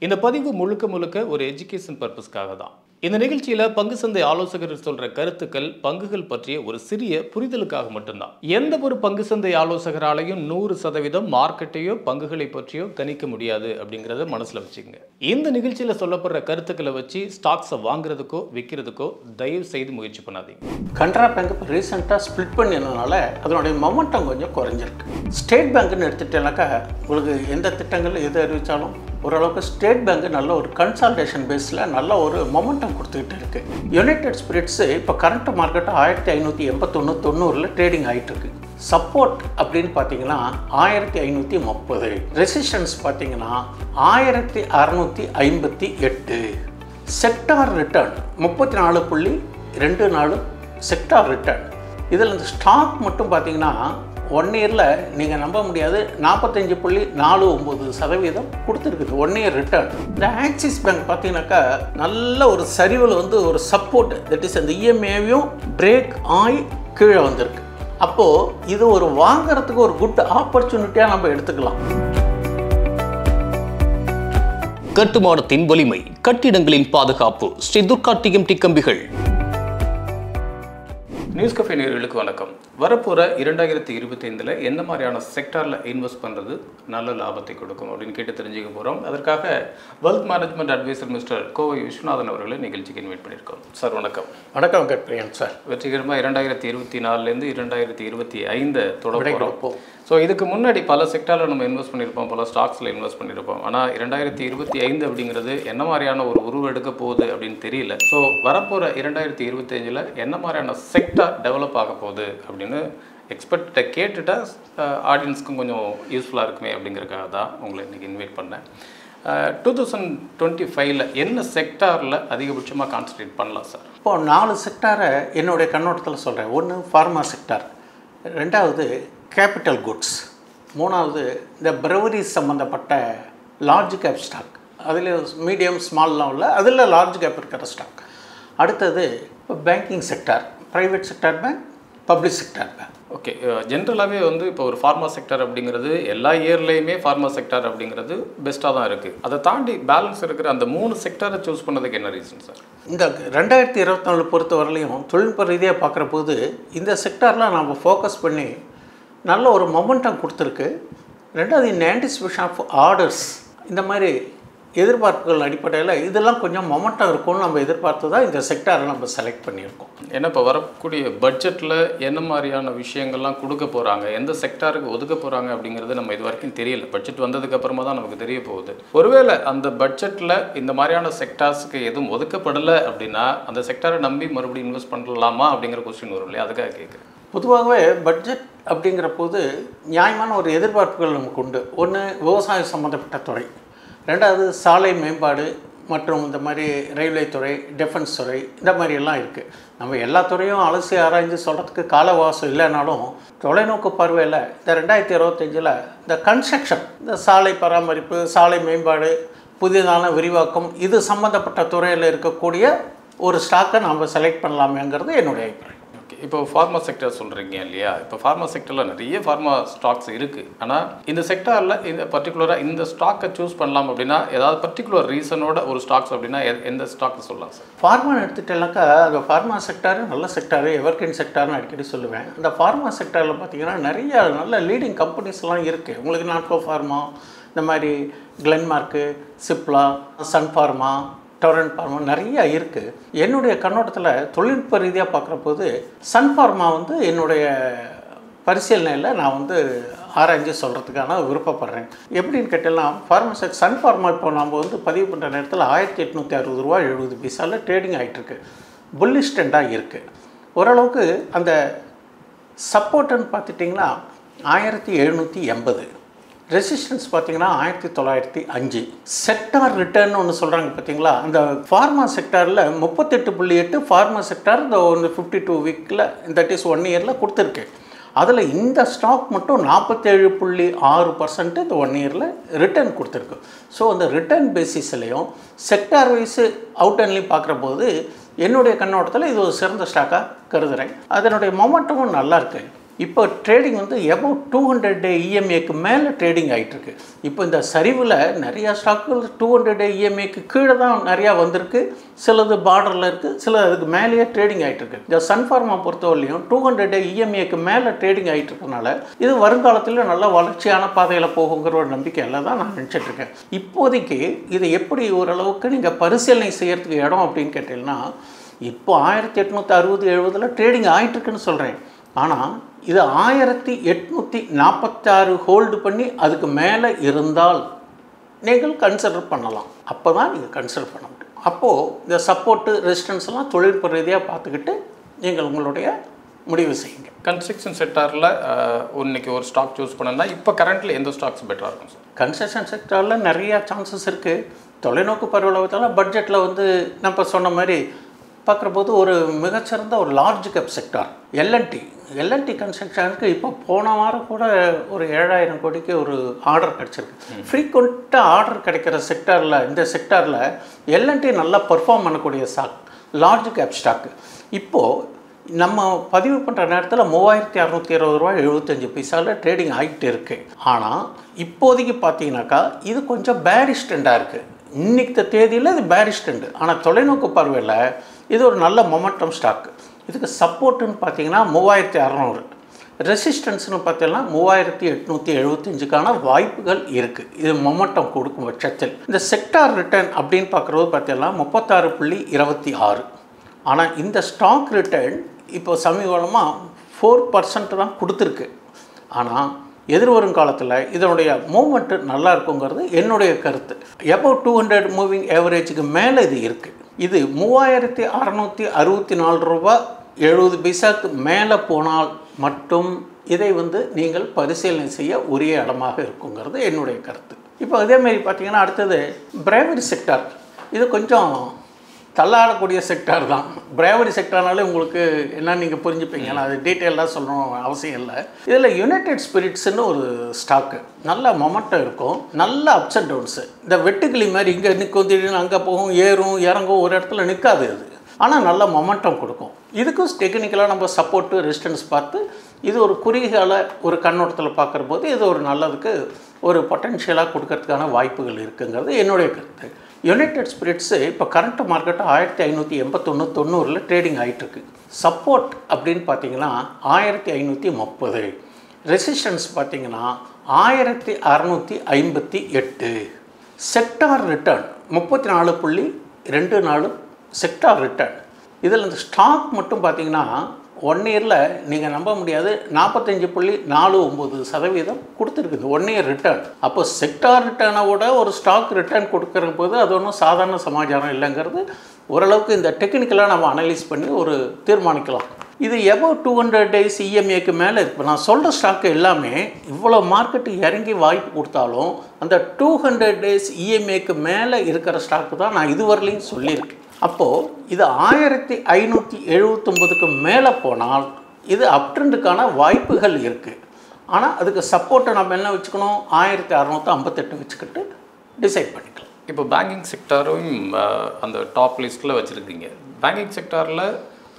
இந்த பதிவு முழுக்க முழுக்க ஒரு எஜுகேஷன் பர்பஸ்க்காக தான். இந்த நிகழ்ச்சியில பங்கு சந்தை ஆலோசகர் சொல்ற கருத்துக்கள் பங்குகள் பற்றிய ஒரு சிறிய புரிதலுக்காக மட்டும்தான். எந்த ஒரு பங்கு சந்தை ஆலோசகராலையும் 100% மார்க்கெட்டையோ பங்குகளை பற்றியோ கணிக்க முடியாது அப்படிங்கறத மனசுல வச்சுக்கங்க. இந்த நிகழ்ச்சியில சொல்லப்படுற கருத்துக்களை வச்சு ஸ்டாக்ஸை வாங்குறதுக்கோ விற்கிறதுக்கோ தயவு செய்து முயற்சி பண்ணாதீங்க. கனரா பேங்க் ரீசெண்டாக ஸ்பிளிட் பண்ணினதுனால அதனுடைய மொமெண்டம் கொஞ்சம் குறைஞ்சிருக்கு. ஸ்டேட் பேங்க்னு எடுத்துட்டேனாக்கா உங்களுக்கு எந்த திட்டங்கள் எது அறிவித்தாலும் ஓரளவுக்கு ஸ்டேட் பேங்க் நல்ல ஒரு கன்சால்டேஷன் பேஸில் நல்ல ஒரு மொமெண்டம் கொடுத்துக்கிட்டு இருக்குது. யுனைடெட் ஸ்பிரிட்ஸு இப்போ கரண்ட் மார்க்கெட்டு 1581-90 ட்ரேடிங் ஆகிட்டு இருக்கு. சப்போர்ட் அப்படின்னு பார்த்தீங்கன்னா 1530, ரெசிஸ்டன்ஸ் பார்த்தீங்கன்னா 1658. Sector return 34.24 sector return. இதில் இந்த ஸ்டாக் மட்டும் பார்த்தீங்கன்னா 1 இயரில் நீங்கள் நம்ப முடியாது 45.49% கொடுத்துருக்குது 1 இயர் ரிட்டர்ன். இந்த ஆக்சிஸ் பேங்க் பார்த்தீங்கன்னாக்கா நல்ல ஒரு சரிவில் ஒரு சப்போர்ட், தட் இஸ் அந்த இஎம்ஏவையும் பிரேக் ஆகி கீழே வந்திருக்கு. அப்போது இது ஒரு வாங்கிறதுக்கு ஒரு குட் ஆப்பர்ச்சுனிட்டியாக நம்ம எடுத்துக்கலாம். கட்டுமானத்தின் வலிமை, கட்டிடங்களின் பாதுகாப்பு, ஸ்ரீ துர்கா டிஎம்டி கம்பிகள். நியூஸ் கஃபே நேயர்களுக்கு வணக்கம். வரப்போகிற 2025 எந்த மாதிரியான செக்டாரில் இன்வெஸ்ட் பண்ணுறது நல்ல லாபத்தை கொடுக்கும் அப்படின்னு கேட்டு தெரிஞ்சுக்க போகிறோம். அதற்காக wealth management advisor mister Kovai Viswanathan அவர்களை நிகழ்ச்சிக்கு இன்வைட் பண்ணியிருக்கோம். சார் வணக்கம். வணக்கம் கட்பிரியன் சார். வெற்றிகரமாக 2024 2025 தொடர்பு. ஸோ இதுக்கு முன்னாடி பல செக்டாரில் நம்ம இன்வெஸ்ட் பண்ணியிருப்போம், பல ஸ்டாக்ஸில் இன்வெஸ்ட் பண்ணியிருப்போம். ஆனால் 2025 அப்படிங்கிறது என்ன மாதிரியான ஒரு உருவெடுக்க போகுது அப்படின்னு தெரியல. ஸோ வரப்போகிற 2025 என்ன மாதிரியான செக்டார் டெவலப் ஆக போகுது அப்படின்னு எக்ஸ்பர்ட்டை கேட்டுட்டா ஆடியன்ஸ்க்கும் கொஞ்சம் யூஸ்ஃபுல்லாக இருக்குமே அப்படிங்கிறதுக்காக தான் உங்களை இன்றைக்கி இன்வைட் பண்ணேன். 2025 என்ன செக்டாரில் அதிகபட்சமாக கான்சன்ட்ரேட் பண்ணலாம் சார்? இப்போது 4 செக்டாரை என்னுடைய கண்ணோட்டத்தில் சொல்கிறேன். ஒன்று ஃபார்மா செக்டார், ரெண்டாவது கேபிட்டல் குட்ஸ், மூணாவது இந்த பிரவரி சம்மந்தப்பட்ட லார்ஜ் கேப் ஸ்டாக், அதில் மீடியம் ஸ்மால்லாம் உள்ள அதில் லார்ஜ் கேப் இருக்கிற ஸ்டாக். அடுத்தது இப்போ banking sector, private sector bank, public sector bank. Okay, ஜென்ரலாகவே இப்போ ஒரு ஃபார்மா செக்டார் அப்படிங்கிறது எல்லா இயர்லேயுமே ஃபார்மா செக்டார் அப்படிங்கிறது பெஸ்ட்டாக தான் இருக்குது. அதை தாண்டி பேலன்ஸ் இருக்கிற அந்த 3 செக்டாரை சூஸ் பண்ணதுக்கு என்ன ரீசன் சார்? இந்த 2024 பொறுத்த வரலையும் தொழில்நுட்ப ரீதியாக பார்க்குற போது இந்த செக்டாரில் நம்ம ஃபோக்கஸ் பண்ணி நல்ல ஒரு மொமெண்டம் கொடுத்துருக்கு. ரெண்டாவது இந்த ஆன்டிசிபேஷன் ஆஃப் ஆர்டர்ஸ், இந்த மாதிரி எதிர்பார்ப்புகள் அடிப்படையில் இதெல்லாம் கொஞ்சம் மொமெண்டம் இருக்கும்னு நம்ம எதிர்பார்த்து தான் இந்த செக்டாரை நம்ம செலக்ட் பண்ணியிருக்கோம். ஏன்னா இப்போ வரக்கூடிய பட்ஜெட்டில் என்ன மாதிரியான விஷயங்கள்லாம் கொடுக்க போகிறாங்க, எந்த செக்டாருக்கு ஒதுக்க போகிறாங்க அப்படிங்கிறது நம்ம இது வரைக்கும் தெரியல. பட்ஜெட் வந்ததுக்கு அப்புறமா தான் நமக்கு தெரிய போகுது. ஒருவேளை அந்த பட்ஜெட்டில் இந்த மாதிரியான செக்டார்ஸுக்கு எதுவும் ஒதுக்கப்படலை அப்படின்னா அந்த செக்டாரை நம்பி மறுபடியும் இன்வெஸ்ட் பண்ணலாமா அப்படிங்கிற கொஸ்டின் வரும் இல்லையா, அதுக்காக கேட்குறேன். பொதுவாகவே பட்ஜெட் அப்படிங்கிற போது நியாயமான ஒரு எதிர்பார்ப்புகள் நமக்கு உண்டு. ஒன்று விவசாயம் சம்மந்தப்பட்ட துறை, ரெண்டாவது சாலை மேம்பாடு மற்றும் இந்த மாதிரி ரயில்வே துறை, டிஃபென்ஸ் துறை, இந்த மாதிரியெல்லாம் இருக்குது. நம்ம எல்லா துறையும் அலசி ஆராய்ஞ்சு சொல்கிறதுக்கு காலவாசம் இல்லைனாலும் தொலைநோக்கு பார்வையில் இந்த 2025 இந்த கன்ஸ்ட்ரக்ஷன், இந்த சாலை பராமரிப்பு, சாலை மேம்பாடு, புதிதான விரிவாக்கம், இது சம்மந்தப்பட்ட துறையில் இருக்கக்கூடிய ஒரு ஸ்டாக்கை நம்ம செலக்ட் பண்ணலாமேங்கிறது என்னுடைய அபிப்பிராயம். இப்போ ஃபார்மா செக்டர் சொல்கிறீங்க இல்லையா, இப்போ ஃபார்மா செக்டரில் நிறைய ஃபார்மா ஸ்டாக்ஸ் இருக்குது. ஆனால் இந்த செக்டாரில் இந்த பர்டிகுலராக இந்த ஸ்டாக்கை சூஸ் பண்ணலாம் அப்படின்னா ஏதாவது பர்டிகுலர் ரீசனோட ஒரு ஸ்டாக்ஸ் அப்படின்னா எந்த ஸ்டாக் சொல்லலாம் சார்? ஃபார்மான்னு எடுத்துட்டேனாக்கா அந்த ஃபார்மா செக்டாரு நல்ல செக்டாரு, எவர்கிரீன் செக்டார்னு அடிக்கடி சொல்லுவேன். அந்த ஃபார்மா செக்டாரில் பார்த்திங்கன்னா நிறைய நல்ல லீடிங் கம்பெனிஸ்லாம் இருக்குது. உங்களுக்கு நாட்கோ ஃபார்மா, இந்த மாதிரி கிளென்மார்க்கு, சிப்லா, சன் ஃபார்மா, டொரண்ட் ஃபார்மா நிறைய இருக்குது. என்னுடைய கண்ணோட்டத்தில் தொழில்நுட்ப ரீதியாக பார்க்குற போது சன் ஃபார்மா என்னுடைய பரிசீலனையில் நான் ஆராய்ச்சி சொல்கிறதுக்கான விருப்பப்படுறேன். எப்படின்னு கேட்டால் சன் ஃபார்மா இப்போ நம்ம பதிவு பண்ணுற நேரத்தில் 1860.70 ட்ரேடிங் ஆகிட்டுருக்கு. புல்லிஷ் ட்ரெண்டாக இருக்குது. ஓரளவுக்கு அந்த சப்போர்ட்டுன்னு பார்த்துட்டிங்கன்னா 1780, ரெசிஸ்டன்ஸ் பார்த்தீங்கன்னா 1905. செக்டார் ரிட்டர்ன் ஒன்று சொல்கிறாங்க பார்த்தீங்களா, அந்த ஃபார்மா செக்டாரில் 38.8 ஃபார்மா செக்டார் இந்த 52 வீக்கில், தட் இஸ் 1 இயரில் கொடுத்துருக்கு. அதில் இந்த ஸ்டாக் மட்டும் 47.6% இந்த 1 இயரில் ரிட்டர்ன் கொடுத்துருக்கு. ஸோ அந்த ரிட்டர்ன் பேசிஸ்லையும் செக்டார் வைஸு அவுட் அண்ட்லையும் பார்க்குற போது என்னுடைய கண்ணோட்டத்தில் இது ஒரு சிறந்த ஸ்டாக்காக கருதுகிறேன். அதனுடைய மொமெண்டமும் நல்லா இருக்குது. இப்போ ட்ரேடிங் வந்து எபோவ் 200 டே இஎம்ஏக்கு மேலே ட்ரேடிங் ஆகிட்டுருக்கு. இப்போ இந்த சரிவில் நிறையா ஸ்டாக்குகள் 200 டே இஎம்ஏக்கு கீழே தான் நிறையா வந்திருக்கு. சிலது பார்டரில் இருக்குது, சில அதுக்கு மேலேயே ட்ரேடிங் ஆகிட்டுருக்கு. இந்த சன்ஃபார்மா பொறுத்தவரையிலையும் 200 டே இஎம்ஏக்கு மேலே ட்ரேடிங் ஆகிட்டுருக்கனால இது வருங்காலத்தில் நல்ல வளர்ச்சியான பாதையில் போகுங்கிற ஒரு நம்பிக்கையில் தான் நான் நினச்சிட்ருக்கேன். இப்போதைக்கு இதை எப்படி ஓரளவுக்கு நீங்கள் பரிசீலனை செய்கிறதுக்கு இடம் அப்படின்னு கேட்டீங்கன்னா, இப்போ 1860-70 ட்ரேடிங் ஆகிட்டுருக்குன்னு சொல்கிறேன். ஆனால் இது 1846 ஹோல்டு பண்ணி அதுக்கு மேலே இருந்தால் நீங்கள் கன்சிடர் பண்ணலாம். அப்போ தான் நீங்கள் கன்சிடர் பண்ண முடியும். அப்போது இந்த சப்போர்ட்டு ரெசிஸ்டன்ஸ்லாம் தொழில்நுட்ப ரீதியாக பார்த்துக்கிட்டு நீங்கள் உங்களுடைய முடிவு செய்யுங்க. கன்ஸ்ட்ரக்ஷன் செக்டாரில் இன்னைக்கு ஒரு ஸ்டாக் சூஸ் பண்ணனா இப்போ கரண்ட்டில் எந்த ஸ்டாக்ஸ் பெட்டராக இருக்கும் சார்? கன்ஸ்ட்ரக்ஷன் செக்டாரில் நிறையா சான்சஸ் இருக்குது. தொலைநோக்கு பரவலாகத்தால் பட்ஜெட்டில் வந்து நம்ம சொன்ன மாதிரி பார்க்குறபோது ஒரு மிகச்சிறந்த ஒரு லார்ஜ் கேப் செக்டார் எல்என்டி கன்ஸ்ட்ரக்ஷனுக்கு இப்போ போன வாரம் கூட ஒரு 7000 கோடிக்கு ஒரு ஆர்டர் கிடச்சிருக்கு. ஃப்ரீக்வெண்ட்டாக ஆர்டர் கிடைக்கிற செக்டாரில் இந்த செக்டாரில் எல்என்டி நல்லா பர்ஃபார்ம் பண்ணக்கூடிய ஸ்டாக், லார்ஜ் கேப் ஸ்டாக்கு. இப்போது நம்ம பதிவு பண்ணுற நேரத்தில் 3620.75 ட்ரேடிங் ஆகிட்டு இருக்குது. ஆனால் இப்போதைக்கு பார்த்தீங்கன்னாக்கா இது கொஞ்சம் பேரிஷ் ட்ரெண்டாக இருக்குது. இன்றைக்கு தேதியில் இது பேரிஷ் ட்ரெண்டு. ஆனால் தொலைநோக்கு பார்வையில் இது ஒரு நல்ல மொமெண்டம் ஸ்டாக்கு. இதுக்கு சப்போர்ட்டுன்னு பார்த்தீங்கன்னா 3600, ரெசிஸ்டன்ஸ்னு பார்த்தீங்கன்னா 3875க்கான வாய்ப்புகள் இருக்குது. இது மொமெண்டம் கொடுக்கும் பட்சத்தில். இந்த செக்டார் ரிட்டர்ன் அப்படின்னு பார்க்குறது பார்த்தீங்கன்னா 36.26. ஆனால் இந்த ஸ்டாக் ரிட்டர்ன் இப்போ சமீபமாக 4% தான் கொடுத்துருக்கு. ஆனால் எதிர்வரும் காலத்தில் இதனுடைய மூமெண்ட்டு நல்லா இருக்குங்கிறது என்னுடைய கருத்து. எபோவ் 200 மூவிங் ஆவரேஜுக்கு மேலே இது இருக்குது. இது 3664.70 ரூபா மேலே போனால் மட்டும் இதை வந்து நீங்கள் பரிசீலனை செய்ய உரிய இடமாக இருக்குங்கிறது என்னுடைய கருத்து. இப்போ அதேமாரி பார்த்தீங்கன்னா அடுத்தது பிரைவேட் செக்டார். இது கொஞ்சம் தள்ளாடக்கூடிய செக்டார் தான். பிரைவேட் செக்டார்னாலே உங்களுக்கு என்ன நீங்கள் புரிஞ்சுப்பீங்க. அது டீட்டெயிலாக சொல்லணும் அவசியம் இல்லை. இதில் யுனைடெட் ஸ்பிரிட்ஸ்ன்னு ஒரு ஸ்டாக்கு நல்ல மொமெண்டம் இருக்கும், நல்ல அப்ஸ் அண்ட் டவுன்ஸு. இந்த வெட்டுக்கிளி மாதிரி இங்கே நிற்கும், திடீர்னு அங்கே போகும், ஏறும் இறங்கும், ஒரு இடத்துல நிற்காது அது. ஆனால் நல்ல மொமெண்டம் கொடுக்கும். இதுக்கும் டெக்னிக்கலாக நம்ம சப்போர்ட்டு ரெசிஸ்டன்ஸ் பார்த்து இது ஒரு குறுகிய ஒரு கண்ணோட்டத்தில் பார்க்குற போது இது ஒரு நல்லதுக்கு ஒரு பொட்டென்ஷியலாக கொடுக்கறதுக்கான வாய்ப்புகள் இருக்குங்கிறது என்னுடைய கருத்து. யுனைடெட் ஸ்பிரிட்ஸு இப்போ கரண்ட் மார்க்கெட்டு 1581.90 ட்ரேடிங் ஆகிட்டுருக்கு. சப்போர்ட் அப்படின்னு பார்த்தீங்கன்னா 1530, ரெசிஸ்டன்ஸ் பார்த்தீங்கன்னா 1658. Sector return 34.24 sector return. இதில் இந்த ஸ்டாக் மட்டும் பார்த்தீங்கன்னா 1 இயரில் நீங்கள் நம்ப முடியாது 45.49% கொடுத்துருக்குது 1 இயர் ரிட்டர்ன். அப்போ செக்டார் ரிட்டர்னை விட ஒரு ஸ்டாக் ரிட்டர்ன் கொடுக்குற போது அது ஒன்றும் சாதாரண சமாச்சாரம் இல்லைங்கிறது ஓரளவுக்கு இந்த டெக்னிக்கலாக நம்ம அனலைஸ் பண்ணி ஒரு தீர்மானிக்கலாம். இது எபோவ் 200 டேஸ் இஎம்ஏக்கு மேலே இப்போ நான் சொல்கிற ஸ்டாக்கு எல்லாமே இவ்வளோ மார்க்கெட்டு இறங்கி வாய்ப்பு கொடுத்தாலும் அந்த 200 டேஸ் இஎம்ஏக்கு மேலே இருக்கிற ஸ்டாக்கு தான் நான் இதுவரையிலையும் சொல்லியிருக்கேன். அப்போது இது 1579க்கு மேலே போனால் இது அப்ட்ரெண்டுக்கான வாய்ப்புகள் இருக்குது. ஆனால் அதுக்கு சப்போர்ட்டை நம்ம என்ன வச்சுக்கணும், 1658 வச்சுக்கிட்டு டிசைட் பண்ணிக்கலாம். இப்போ பேங்கிங் செக்டாரும் அந்த டாப் லிஸ்ட்டில் வச்சுருக்கீங்க. பேங்கிங் செக்டாரில்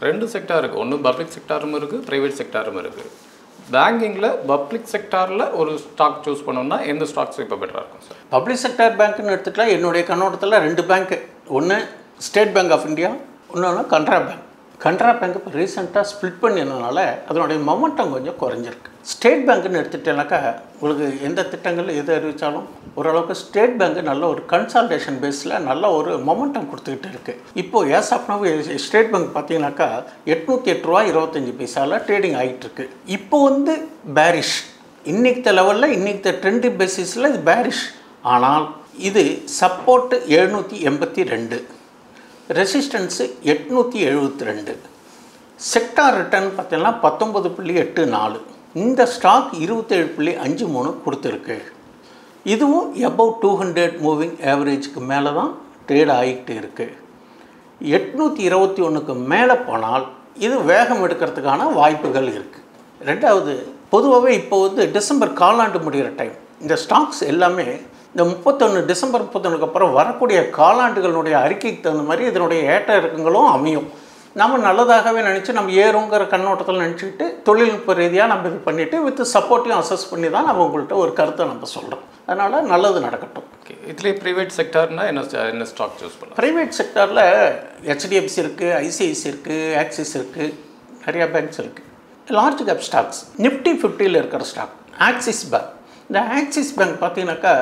2 செக்டார் இருக்குது. ஒன்று பப்ளிக் செக்டாரும் இருக்குது, ப்ரைவேட் செக்டாரும் இருக்குது. பேங்கிங்கில் பப்ளிக் செக்டாரில் ஒரு ஸ்டாக் சூஸ் பண்ணோம்னா எந்த ஸ்டாக்ஸ் இப்போ பெட்டராக இருக்கும் சார்? பப்ளிக் செக்டார் பேங்க்னு எடுத்துகிட்டா என்னுடைய கண்ணோட்டத்தில் 2 பேங்க்கு, ஒன்று ஸ்டேட் பேங்க் ஆஃப் இந்தியா, இன்னொன்று கனரா பேங்க். கனரா பேங்க் இப்போ ரீசெண்டாக ஸ்ப்ளிட் பண்ணினதுனால அதனுடைய மொமெண்டம் கொஞ்சம் குறைஞ்சிருக்கு. ஸ்டேட் பேங்க்குன்னு எடுத்துகிட்டேனாக்கா உங்களுக்கு எந்த திட்டங்கள் எது அறிவித்தாலும் ஓரளவுக்கு ஸ்டேட் பேங்க்கு நல்ல ஒரு கன்சால்டேஷன் பேஸில் நல்ல ஒரு மொமெண்டம் கொடுத்துக்கிட்டு இருக்குது. இப்போது as of now State Bank பார்த்தீங்கன்னாக்கா 808.25 ட்ரேடிங் ஆகிட்டுருக்கு. இப்போ வந்து பேரிஷ் இன்னைக்கு லெவலில் இன்னைக்கு ட்ரெண்டு பேசிஸில் இது பேரிஷ். ஆனால் இது சப்போர்ட்டு 782, ரெசிஸ்டன்ஸு 872. செக்டார் ரிட்டர்ன் பார்த்தீங்கன்னா 19.84. இந்த ஸ்டாக் 27.53 கொடுத்துருக்கு. இதுவும் எபோவ் 200 மூவிங் ஆவரேஜுக்கு மேலே தான் ட்ரேட் ஆகிக்கிட்டு இருக்குது. 821க்கு மேலே போனால் இது வேகம் எடுக்கிறதுக்கான வாய்ப்புகள் இருக்குது. ரெண்டாவது, பொதுவாகவே இப்போ வந்து டிசம்பர் காலாண்டு முடிகிற டைம் இந்த ஸ்டாக்ஸ் எல்லாமே இந்த 31 டிசம்பர் 31க்கு அப்புறம் வரக்கூடிய காலாண்டுகளுடைய அறிக்கைக்கு தகுந்த மாதிரி இதனுடைய ஏற்ற இறக்கங்களும் அமையும். நம்ம நல்லதாகவே நினச்சி நம்ம ஏறுங்கிற கண்ணோட்டத்தில் நினச்சிக்கிட்டு தொழில்நுட்ப ரீதியாக நம்ம இது பண்ணிவிட்டு வித் சப்போர்ட்டையும் அசஸ் பண்ணி தான் நம்ம உங்கள்கிட்ட ஒரு கருத்தை நம்ம சொல்கிறோம். அதனால் நல்லது நடக்கட்டும். ஓகே, இதுலேயே ப்ரைவேட் செக்டார்னால் என்ன ஸ்டாக் சூஸ் பண்ணலாம்? ப்ரைவேட் செக்டாரில் HDFC இருக்குது, ICICI இருக்குது, ஆக்சிஸ் இருக்குது, நிறையா பேங்க்ஸ் இருக்குது. லார்ஜ் கேப் ஸ்டாக்ஸ் நிஃப்டி 50ல் இருக்கிற ஸ்டாக் ஆக்சிஸ் பேங்க். இந்த ஆக்சிஸ் பேங்க் பார்த்தீங்கன்னாக்கா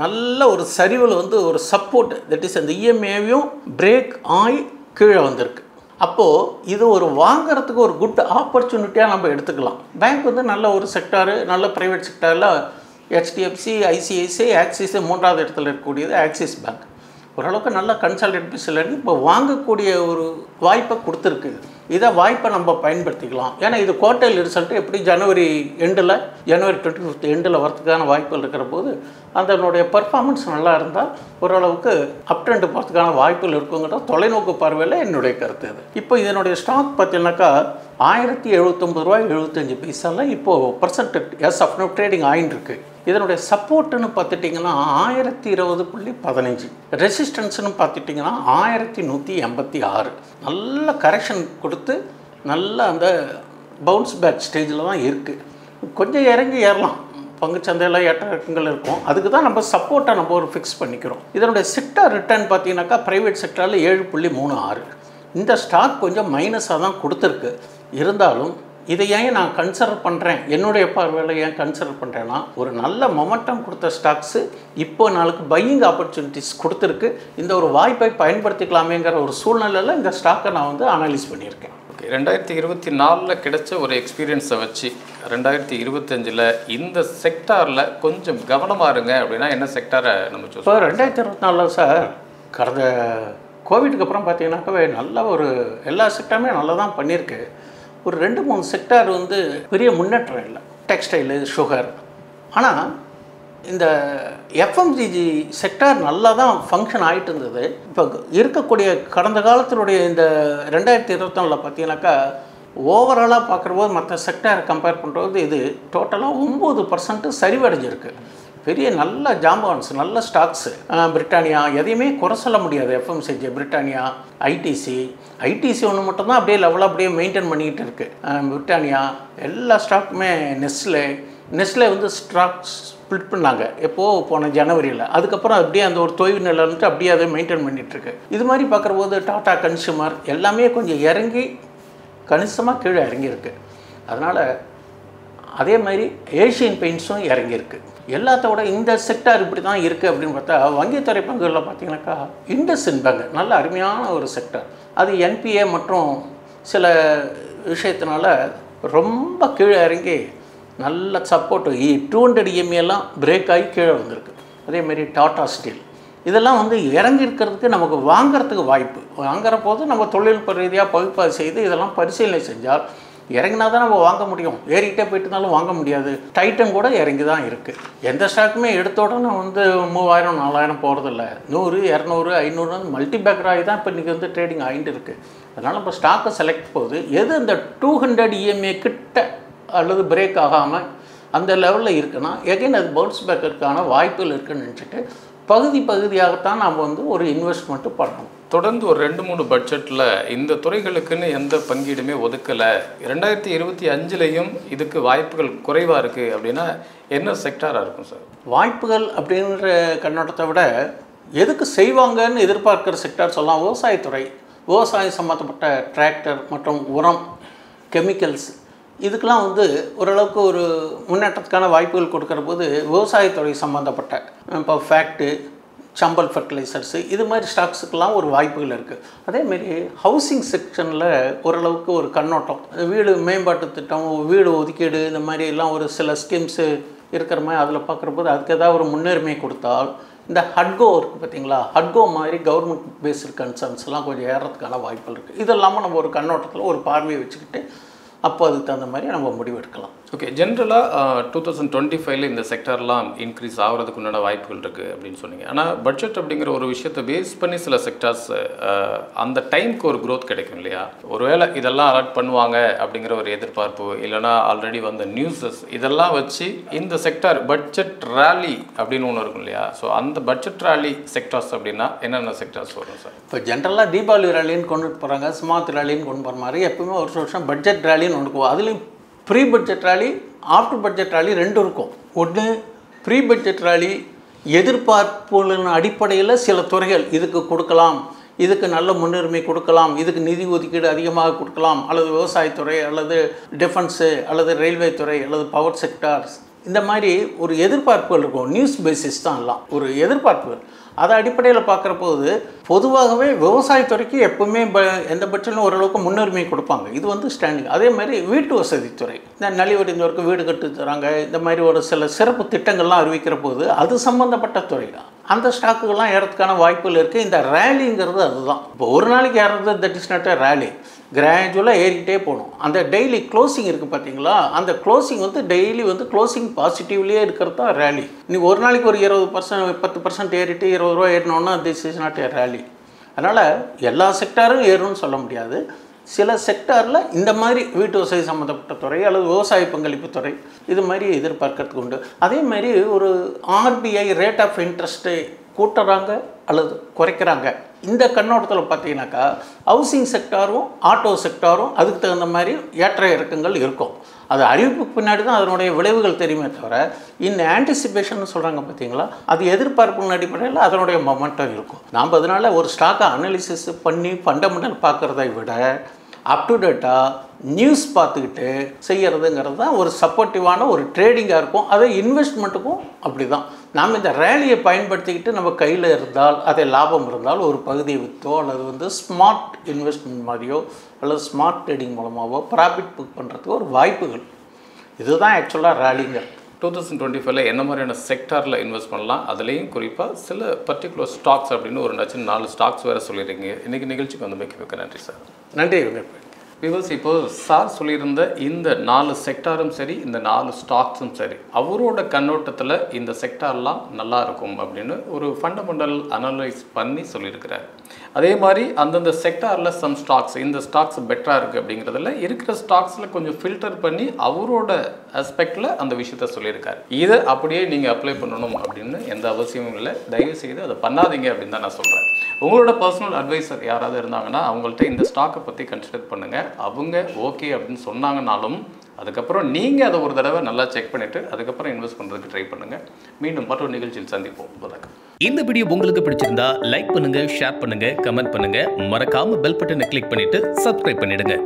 நல்ல ஒரு சரிவில் வந்து ஒரு சப்போர்ட், தட் இஸ் அந்த EMAவையும் பிரேக் ஆகி கீழே வந்திருக்கு. அப்போது இது ஒரு வாங்கிறதுக்கு ஒரு குட் ஆப்பர்ச்சுனிட்டியாக நம்ம எடுத்துக்கலாம். பேங்க் வந்து நல்ல ஒரு செக்டாரு, நல்ல ப்ரைவேட் செக்டாரில் HDFC, ICICI, ஆக்சிஸ் மூன்றாவது இடத்துல இருக்கக்கூடியது ஆக்சிஸ் பேங்க். ஓரளவுக்கு நல்ல கன்சல்டன்ட் பிஸில் இப்போ வாங்கக்கூடிய ஒரு வாய்ப்பை கொடுத்துருக்கு. இதை வாய்ப்பை நம்ம பயன்படுத்திக்கலாம். ஏன்னா இது குவார்ட்டர்லி ரிசல்ட்டு எப்படி ஜனவரி 25 எண்டில் வரதுக்கான வாய்ப்புகள் இருக்கிற போது அதனுடைய பர்ஃபார்மன்ஸ் நல்லா இருந்தால் ஓரளவுக்கு அப் ட்ரெண்ட் போகிறதுக்கான வாய்ப்புகள் இருக்குங்கிற தொலைநோக்கு பார்வையில் என்னுடைய கருத்து இது. இப்போ இதனுடைய ஸ்டாக் பார்த்தீங்கன்னாக்கா 1079.75 இப்போது percent as of no trading ஆயின்னு இருக்கு. இதனுடைய சப்போர்ட்டுன்னு பார்த்துட்டிங்கன்னா 1020.15, ரெசிஸ்டன்ஸ்னு பார்த்துட்டிங்கன்னா 1186. நல்ல கரெக்ஷன் கொடுத்து நல்ல அந்த பவுன்ஸ் பேக் ஸ்டேஜில் தான் இருக்குது. கொஞ்சம் இறங்கி ஏறலாம், பங்குச்சந்தையில் ஏற்ற இறக்கங்கள் இருக்கும். அதுக்கு தான் நம்ம சப்போர்ட்டை நம்ம ஒரு ஃபிக்ஸ் பண்ணிக்கிறோம். இதனுடைய செக்டார் ரிட்டர்ன் பார்த்தீங்கன்னாக்கா ப்ரைவேட் செக்டாரில் 7.36. இந்த ஸ்டாக் கொஞ்சம் மைனஸாக தான் கொடுத்துருக்கு. இருந்தாலும் இதை ஏன் நான் கன்சிடர் பண்ணுறேன், என்னுடைய பார்வையில் ஏன் கன்சிடர் பண்ணுறேன்னா ஒரு நல்ல மொமெண்டம் கொடுத்த ஸ்டாக்ஸு இப்போ நாளுக்கு பையிங் ஆப்பர்ச்சுனிட்டிஸ் கொடுத்துருக்கு. இந்த ஒரு வாய்ப்பை பயன்படுத்திக்கலாமேங்கிற ஒரு சூழ்நிலையில் இந்த ஸ்டாக்கை நான் வந்து அனலைஸ் பண்ணியிருக்கேன். ஓகே, 2024 கிடைச்ச ஒரு எக்ஸ்பீரியன்ஸை வச்சு 2025 இந்த செக்டாரில் கொஞ்சம் கவனமாக இருங்க அப்படின்னா என்ன செக்டாரை நம்ம சூஸ்? இப்போ 2024 சார் கடந்த கோவிடுக்கு அப்புறம் பார்த்தீங்கன்னாக்கவே நல்ல ஒரு எல்லா செக்டாருமே நல்லா தான் பண்ணியிருக்கு. ஒரு 2-3 செக்டார் வந்து பெரிய முன்னேற்றம் இல்லை, டெக்ஸ்டைலு, சுகர். ஆனால் இந்த FMCG செக்டார் நல்லா தான் ஃபங்க்ஷன் ஆகிட்டு இருந்தது. இப்போ இருக்கக்கூடிய கடந்த காலத்தினுடைய இந்த 2024 பார்த்தீங்கன்னாக்கா ஓவராலாக பார்க்குறபோது மற்ற செக்டாரை கம்பேர் பண்ணுறது இது டோட்டலாக 9% சரிவடைஞ்சிருக்கு. பெரிய நல்ல ஜாம்பான்ஸ், நல்ல ஸ்டாக்ஸு. பிரிட்டானியா எதையுமே குறை சொல்ல முடியாது. FMCG, பிரிட்டானியா, ஐடிசி ஒன்று மட்டும்தான் அப்படியே லெவலாக அப்படியே மெயின்டைன் பண்ணிக்கிட்டு இருக்குது. பிரிட்டானியா எல்லா ஸ்டாக்குமே, நெஸ்லே வந்து ஸ்டாக் ஸ்ப்ளிட் பண்ணாங்க எப்போது போன ஜனவரியில். அதுக்கப்புறம் அப்படியே அந்த ஒரு தொய்வு நிலை வந்துட்டு அப்படியே அதை மெயின்டைன் பண்ணிகிட்ருக்கு. இது மாதிரி பார்க்குறபோது டாடா கன்சூமர் எல்லாமே கொஞ்சம் இறங்கி கணிசமாக கீழே இறங்கியிருக்கு. அதனால் அதே மாதிரி ஏஷியன் பெயிண்ட்ஸும் இறங்கியிருக்கு. எல்லாத்தோட இந்த செக்டார் இப்படி தான் இருக்குது அப்படின்னு பார்த்தா வங்கித்துறை பங்குகளில் பார்த்தீங்கன்னாக்கா இண்டஸ்இண்ட் பேங்க் நல்ல அருமையான ஒரு செக்டார். அது NPA மற்றும் சில விஷயத்தினால ரொம்ப கீழே இறங்கி நல்ல சப்போர்ட் 200 EMA பிரேக் ஆகி கீழே வந்திருக்கு. அதேமாரி டாடா ஸ்டீல் இதெல்லாம் வந்து இறங்கி இருக்கிறதுக்கு நமக்கு வாங்கிறதுக்கு வாய்ப்பு. வாங்குற போது நம்ம தொழில்நுட்ப ரீதியாக பகுப்பாய்வு செய்து இதெல்லாம் பரிசீலனை செஞ்சால் இறங்கினா தான் நம்ம வாங்க முடியும். ஏறிக்கிட்டே போயிட்டு இருந்தாலும் வாங்க முடியாது. டைட்டன் கூட இறங்கி தான் இருக்குது. எந்த ஸ்டாக்குமே எடுத்த உடனே வந்து 3000-4000 போகிறதில்ல. 100, 200, 500 மல்டி பேக்கர் ஆகி தான் இப்போ இன்றைக்கி வந்து ட்ரேடிங் ஆகிட்டு இருக்குது. அதனால் இப்போ ஸ்டாக்கை செலக்ட் போகுது எது இந்த 200 EMA கிட்ட அல்லது பிரேக் ஆகாமல் அந்த லெவலில் இருக்குன்னா எகைன் அது பவுன்ஸ் பேக்கருக்கான வாய்ப்புகள் இருக்குதுன்னு நினச்சிட்டு பகுதியாகத்தான் நாம் வந்து ஒரு இன்வெஸ்ட்மெண்ட்டு பண்ணணும். தொடர்ந்து ஒரு 2-3 பட்ஜெட்டில் இந்த துறைகளுக்குன்னு எந்த பங்கீடுமே ஒதுக்கலை. 2025 இதுக்கு வாய்ப்புகள் குறைவாக இருக்குது அப்படின்னா என்ன செக்டாராக இருக்கும் சார்? வாய்ப்புகள் அப்படின்ற கண்ணோட்டத்தை விட எதுக்கு செய்வாங்கன்னு எதிர்பார்க்குற செக்டார் சொல்லலாம். விவசாயத்துறை, விவசாயம் சம்மந்தப்பட்ட டிராக்டர் மற்றும் உரம், கெமிக்கல்ஸ் இதுக்கெலாம் வந்து ஓரளவுக்கு ஒரு முன்னேற்றத்துக்கான வாய்ப்புகள் கொடுக்குற போது விவசாயத்துறை சம்மந்தப்பட்ட இப்போ ஃபேக்ட்டு, சம்பல் ஃபர்டிலைசர்ஸு இது மாதிரி ஸ்டாக்ஸுக்கெல்லாம் ஒரு வாய்ப்புகள் இருக்குது. அதேமாரி ஹவுசிங் செக்ஷனில் ஓரளவுக்கு ஒரு கண்ணோட்டம், வீடு மேம்பாட்டு திட்டம், வீடு ஒதுக்கீடு இந்த மாதிரி எல்லாம் ஒரு சில ஸ்கீம்ஸு இருக்கிற மாதிரி அதில் பார்க்குறபோது அதுக்கு ஏதாவது ஒரு முன்னுரிமை கொடுத்தால் இந்த ஹட்கோ இருக்குது பார்த்தீங்களா, ஹட்கோ மாதிரி கவர்மெண்ட் பேஸ்டு கன்சர்ன்ஸ்லாம் கொஞ்சம் ஏறதுக்கான வாய்ப்புகள் இருக்குது. இது இல்லாமல் நம்ம ஒரு கண்ணோட்டத்தில் ஒரு பார்வையை வச்சுக்கிட்டு அப்போ அதுக்கு தகுந்த மாதிரி நம்ம முடிவெடுக்கலாம். ஓகே, ஜென்ரலாக 2025 இந்த செக்டார்லாம் இன்க்ரீஸ் ஆகிறதுக்கு உண்டான வாய்ப்புகள் இருக்குது அப்படின்னு சொன்னீங்க. ஆனால் பட்ஜெட் அப்படிங்கிற ஒரு விஷயத்தை பேஸ் பண்ணி சில செக்டார்ஸ் அந்த டைமுக்கு ஒரு க்ரோத் கிடைக்கும் இல்லையா? ஒருவேளை இதெல்லாம் அலர்ட் பண்ணுவாங்க அப்படிங்கிற ஒரு எதிர்பார்ப்பு, இல்லைனா ஆல்ரெடி வந்த நியூஸஸ் இதெல்லாம் வச்சு இந்த செக்டார் பட்ஜெட் ரேலி அப்படின்னு ஒன்று இருக்கும் இல்லையா? ஸோ அந்த பட்ஜெட் ரேலி செக்டார்ஸ் அப்படின்னா என்னென்ன செக்டார்ஸ் வரும் சார்? இப்போ ஜென்ரலாக தீபாவளி ரேலின்னு கொண்டு போகிறாங்க, ஸ்மார்ட் ரேலின்னு கொண்டு போகிற மாதிரி எப்பவுமே வருஷம் பட்ஜெட் ரேலின்னு ஒன்று இருக்கும். அதுலேயும் pre budget rally, after budget rally ரெண்டும் இருக்கும். ஒன்று ப்ரீ பட்ஜெட் ரேலி எதிர்பார்ப்புகளின் அடிப்படையில் சில துறைகள் இதுக்கு கொடுக்கலாம், இதுக்கு நல்ல முன்னுரிமை கொடுக்கலாம், இதுக்கு நிதி ஒதுக்கீடு அதிகமாக கொடுக்கலாம், அல்லது விவசாயத்துறை அல்லது டிஃபென்ஸு அல்லது ரயில்வே துறை அல்லது பவர் செக்டார்ஸ், இந்த மாதிரி ஒரு எதிர்பார்ப்புகள் இருக்கும். நியூஸ் பேசிஸ் தான் எல்லாம் ஒரு எதிர்பார்ப்புகள். அதை அடிப்படையில் பார்க்குற போது பொதுவாகவே விவசாயத்துறைக்கு எப்பவுமே எந்த பட்சத்திலும் ஓரளவுக்கு முன்னுரிமை கொடுப்பாங்க. இது வந்து ஸ்டாண்டிங். அதே மாதிரி வீட்டு வசதித்துறை, இந்த நலிவடைந்தவருக்கு வீடு கட்டு தராங்க, இந்த மாதிரி ஒரு சில சிறப்பு திட்டங்கள்லாம் அறிவிக்கிற போது அது சம்மந்தப்பட்ட துறை தான். அந்த ஸ்டாக்குகள்லாம் ஏறதுக்கான வாய்ப்புகள் இருக்குது. இந்த ரேலிங்கிறது அதுதான். இப்போ ஒரு நாளைக்கு ஏறது that is not a rally, கிராஜுவலாக ஏறிக்கிட்டே போகணும். அந்த டெய்லி க்ளோசிங் இருக்குது பார்த்தீங்களா, அந்த க்ளோசிங் வந்து டெய்லி வந்து க்ளோசிங் பாசிட்டிவ்லேயே இருக்கிறது தான் ரேலி. இன்னைக்கு ஒரு நாளைக்கு ஒரு 20% 10% ஏறிட்டு 20 ரூபா ஏறினோன்னா this is not a rally. அதனால் எல்லா செக்டாரும் ஏறும்னு சொல்ல முடியாது. சில செக்டாரில் இந்த மாதிரி வீட்டு வசதி சம்மந்தப்பட்ட துறை அல்லது விவசாய பங்களிப்பு துறை இது மாதிரி எதிர்பார்க்கறதுக்கு உண்டு. அதே மாதிரி ஒரு RBI ரேட் ஆஃப் இன்ட்ரெஸ்ட்டு கூட்டுறாங்க அல்லது குறைக்கிறாங்க, இந்த கண்ணோட்டத்தில் பார்த்தீங்கன்னாக்கா ஹவுசிங் செக்டாரும் ஆட்டோ செக்டாரும் அதுக்கு தகுந்த மாதிரி ஏற்ற இறக்கங்கள் இருக்கும். அது அறிவிப்புக்கு பின்னாடி தான் அதனுடைய விளைவுகள் தெரியுமே தவிர இந்த ஆன்டிசிபேஷன் சொல்கிறாங்க பார்த்தீங்களா, அது எதிர்பார்ப்புகளின் அடிப்படையில் அதனுடைய மொமெண்டம் இருக்கும். நாம் அதனால் ஒரு ஸ்டாக்கை அனாலிசிஸ் பண்ணி ஃபண்டமெண்டல் பார்க்குறதை விட அப் டு டேட்டாக நியூஸ் பார்த்துக்கிட்டு செய்கிறதுங்கிறது தான் ஒரு சப்போர்ட்டிவான ஒரு ட்ரேடிங்காக இருக்கும். அது இன்வெஸ்ட்மெண்ட்டுக்கும் அப்படி தான். நாம் இந்த ரேலியை பயன்படுத்திக்கிட்டு நம்ம கையில் இருந்தால், அதை லாபம் இருந்தால் ஒரு பகுதியை விற்றோ அல்லது வந்து ஸ்மார்ட் இன்வெஸ்ட்மெண்ட் மாதிரியோ அல்லது ஸ்மார்ட் ட்ரேடிங் மூலமாகவோ ப்ராஃபிட் புக் பண்ணுறதுக்கு ஒரு வாய்ப்புகள். இதுதான் ஆக்சுவலாக ரேலிங்க. 2025 என்ன மாதிரியான செக்டாரில் இன்வெஸ்ட் பண்ணலாம், அதுலேயும் குறிப்பாக சில பர்டிகுலர் ஸ்டாக்ஸ் அப்படின்னு ஒரு 4 ஸ்டாக்ஸ் வேறு சொல்லியிருக்கீங்க. இன்றைக்கி நிகழ்ச்சிக்கு வந்து மிக்க நன்றி சார். நன்றி வெங்கட். விவஸ், இப்போது சார் சொல்லியிருந்த இந்த 4 செக்டாரும் சரி, இந்த 4 ஸ்டாக்ஸும் சரி, அவரோட கண்ணோட்டத்தில் இந்த செக்டார்லாம் நல்லா இருக்கும் அப்படின்னு ஒரு ஃபண்டமெண்டல் அனலைஸ் பண்ணி சொல்லியிருக்கிறார். அதே மாதிரி அந்தந்த செக்டாரில் சம் ஸ்டாக்ஸ், இந்த ஸ்டாக்ஸ் பெட்டராக இருக்குது அப்படிங்கிறதுல இருக்கிற ஸ்டாக்ஸில் கொஞ்சம் ஃபில்டர் பண்ணி அவரோட ஆஸ்பெக்டில் அந்த விஷயத்த சொல்லியிருக்காரு. இதை அப்படியே நீங்கள் அப்ளை பண்ணணும் அப்படின்னு எந்த அவசியமும் இல்லை. தயவுசெய்து அதை பண்ணாதீங்க அப்படின்னு தான் நான் சொல்கிறேன். உங்களோட பர்சனல் அட்வைசர் யாராவது இருந்தாங்கன்னா அவங்கள்ட்ட இந்த ஸ்டாக்கை பற்றி கன்சிடர் பண்ணுங்கள். அவங்க ஓகே அப்படின்னு சொன்னாங்கனாலும் அதுக்கப்புறம் நீங்கள் அதை ஒரு தடவை நல்லா செக் பண்ணிவிட்டு அதுக்கப்புறம் இன்வெஸ்ட் பண்ணுறதுக்கு ட்ரை பண்ணுங்கள். மீண்டும் மற்றொரு நிகழ்ச்சியில் சந்திப்போம். வணக்கம். இந்த வீடியோ உங்களுக்கு பிடிச்சிருந்தா லைக் பண்ணுங்கள், ஷேர் பண்ணுங்கள், கமெண்ட் பண்ணுங்கள். மறக்காமல் பெல் பட்டனை கிளிக் பண்ணிவிட்டு சப்ஸ்கிரைப் பண்ணிவிடுங்க.